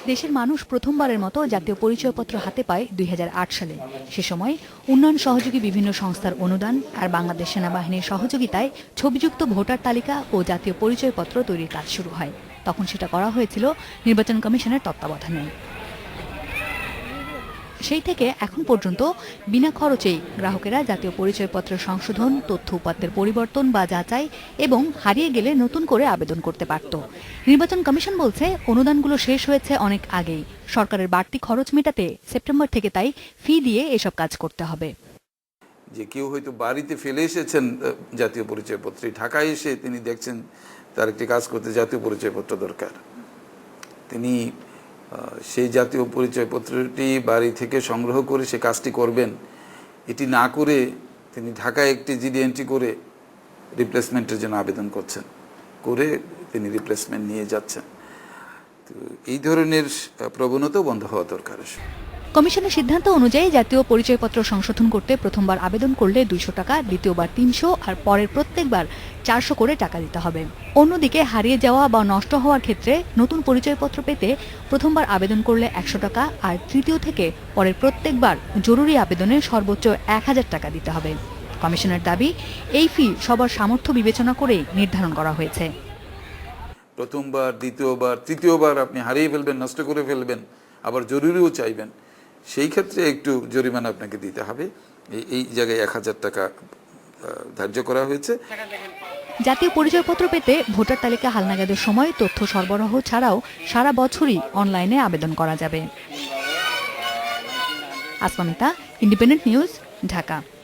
দেশের মানুষ প্রথমবারের মতো জাতীয় পরিচয়পত্র হাতে পায় 2008 সালে। সে সময় উন্নয়ন সহযোগী বিভিন্ন সংস্থার অনুদান আর বাংলাদেশ সেনাবাহিনীর সহযোগিতায় ছবিযুক্ত ভোটার তালিকা ও জাতীয় পরিচয়পত্র তৈরির কাজ শুরু হয়। তখন সেটা করা হয়েছিল নির্বাচন কমিশনের তত্ত্বাবধানে। সেই থেকে এখন পর্যন্ত বিনা খরচেই গ্রাহকেরা জাতীয় পরিচয়পত্রের সংশোধন, তথ্য উপাত্তের পরিবর্তন বা যাচাই এবং হারিয়ে গেলে নতুন করে আবেদন করতে পারত। নির্বাচন কমিশন বলছে অনুদানগুলো শেষ হয়েছে অনেক আগেই। সরকারের বাড়তি খরচ মেটাতে সেপ্টেম্বর থেকে তাই ফি দিয়ে এসব কাজ করতে হবে। যে কেউ হয়তো বাড়িতে ফেলে এসেছেন জাতীয় পরিচয়পত্র, ঢাকায় এসে তিনি দেখছেন তার একটি কাজ করতে জাতীয় পরিচয়পত্র দরকার, তিনি সেই জাতীয় পরিচয়পত্রটি বাড়ি থেকে সংগ্রহ করে সে কাজটি করবেন। এটি না করে তিনি ঢাকায় একটি জিডি এন্ট্রি করে রিপ্লেসমেন্টের জন্য আবেদন করছেন, করে তিনি রিপ্লেসমেন্ট নিয়ে যাচ্ছেন। তো এই ধরনের প্রবণতাও বন্ধ হওয়া দরকার। কমিশনের সিদ্ধান্ত অনুযায়ী জাতীয় পরিচয়পত্র সংশোধন করতে প্রথমবার আবেদন করলে 200 টাকা, দ্বিতীয়বার 300 আর পরের প্রত্যেকবার 400 করে টাকা দিতে হবে। অন্যদিকে হারিয়ে যাওয়া বা নষ্ট হওয়ার ক্ষেত্রে নতুন পরিচয়পত্র পেতে প্রথমবার আবেদন করলে 100 টাকা আর তৃতীয় থেকে পরের প্রত্যেকবার জরুরি আবেদনে সর্বোচ্চ 1000 টাকা দিতে হবে। কমিশনের দাবি, এই ফি সবার সামর্থ্য বিবেচনা করেই নির্ধারণ করা হয়েছে। প্রথমবার, দ্বিতীয়বার, তৃতীয়বার আপনি হারিয়ে ফেলবেন, নষ্ট করে ফেলবেন, আবার জরুরিও চাইবেন, সেই ক্ষেত্রে একটু জরিমানা আপনাকে দিতে হবে। এই জায়গায় 1000 টাকা ধার্য করা হয়েছে। জাতীয় পরিচয়পত্র পেতে ভোটার তালিকা হালনাগাদের সময় তথ্য সরবরাহ ছাড়াও সারা বছরই অনলাইনে আবেদন করা যাবে। আসমামিতা, ইন্ডিপেন্ডেন্ট নিউজ, ঢাকা।